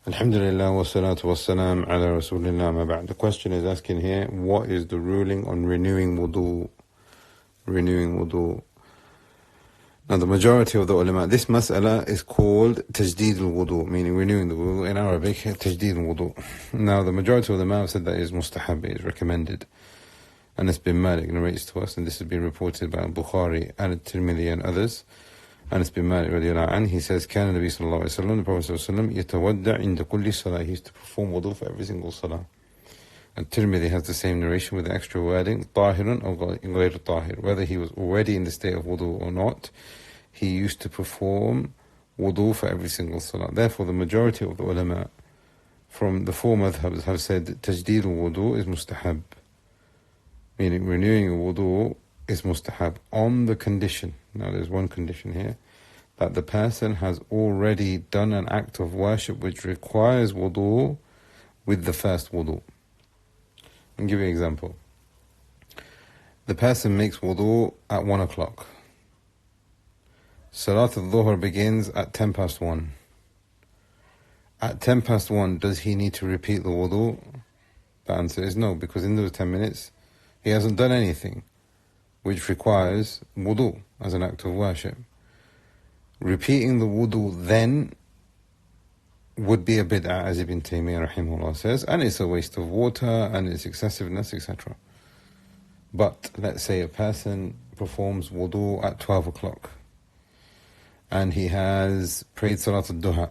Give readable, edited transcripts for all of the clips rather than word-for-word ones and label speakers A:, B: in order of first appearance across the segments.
A: Alhamdulillah wa salatu wa salam ala rasulillah ma ba'd. The question is asking here, what is the ruling on renewing wudhu? Renewing wudhu. Now the majority of the ulama, this mas'ala is called tajdeed al-wudu, meaning renewing the wudu. In Arabic, tajdeed al-wudu. Now the majority of the ulama have said that is mustahab, is recommended. Anas bin Malik narrates to us, and this has been reported by Bukhari and Tirmidhi and others. Anas bin Malik radiallahu anhu, he says, كان النبي صلى الله عليه وسلم, the Prophet صلى الله عليه وسلم, يتودع عند كل صلاة. He used to perform wudu for every single salah. And Tirmidhi has the same narration with the extra wording, طاهر أو غير طاهر. Whether he was already in the state of wudu or not, he used to perform wudu for every single salah. Therefore, the majority of the ulama from the four madhabs have said tajdeed al-wudu is mustahab, meaning renewing a wudu is mustahab on the condition. Now there's one condition here, that the person has already done an act of worship which requires wudu with the first wudu. I'll give you an example. The person makes wudu at 1 o'clock. Salat al-Dhuhr begins at 10 past 1. At 10 past 1, does he need to repeat the wudu? The answer is no, because in those 10 minutes, he hasn't done anything which requires wudu as an act of worship. Repeating the wudu then would be a bid'ah, as Ibn Taymiyyah rahimahullah says, and it's a waste of water, and it's excessiveness, etc. But let's say a person performs wudu at 12 o'clock, and he has prayed Salat al-Duha,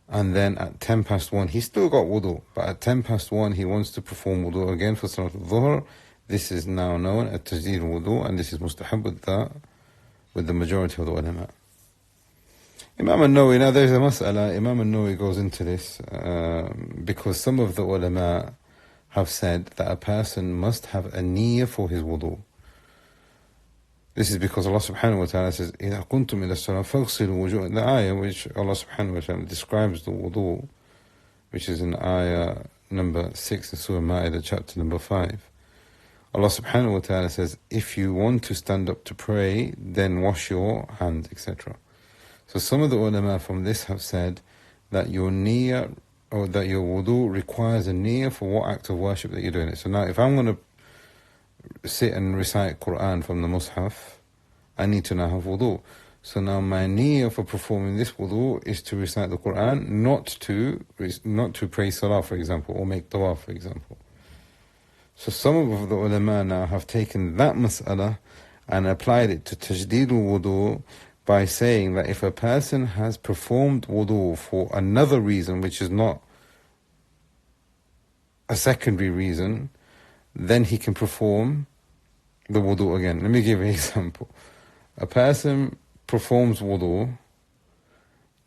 A: and then at 10 past 1, he's still got wudu, but at 10 past 1, he wants to perform wudu again for Salat al-Dhuhr. This is now known as tajdeed al-wudu, and this is mustahab with the majority of the ulama. Imam al-Nawawi, now there's a mas'ala, Imam al-Nawawi goes into this because some of the ulama have said that a person must have a niyyah for his wudu. This is because Allah subhanahu wa ta'ala says, إِذَا قُنْتُمْ إِلَى الصَّلَاةِ فَاغْسِلُوا وُجُوهَكُمْ. The ayah which Allah subhanahu wa ta'ala describes the wudu, which is in ayah number 6 in Surah Ma'idah, chapter number 5. Allah subhanahu wa ta'ala says, if you want to stand up to pray, then wash your hands, etc. So some of the ulama from this have said that your niyyah, or that your wudu requires a niyyah for what act of worship that you're doing it. So now if I'm going to sit and recite Quran from the Mus'haf, I need to now have wudu. So now my niyyah for performing this wudu is to recite the Quran, not to pray salah, for example, or make tawaf, for example. So some of the ulama now have taken that mas'ala and applied it to tajdeed al-wudu by saying that if a person has performed wudu for another reason, which is not a secondary reason, then he can perform the wudu again. Let me give you an example. A person performs wudu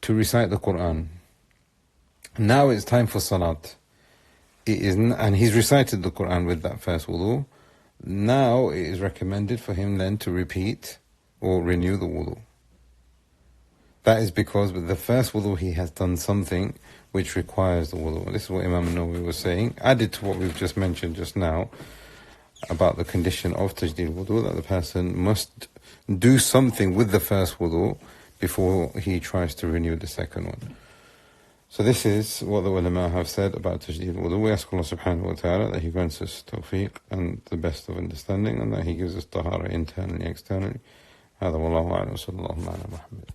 A: to recite the Quran. Now it's time for salat. And he's recited the Quran with that first wudu. Now it is recommended for him then to repeat or renew the wudu. That is because with the first wudu he has done something which requires the wudu. This is what Imam al-Nawawi was saying, added to what we've just mentioned just now about the condition of tajdeed wudu, that the person must do something with the first wudu before he tries to renew the second one. So this is what the ulama have said about tajdeed wudu. We ask Allah subhanahu wa ta'ala that He grants us tawfiq and the best of understanding, and that He gives us tahara internally, externally. هذا والله أعلم. صلى الله على محمد.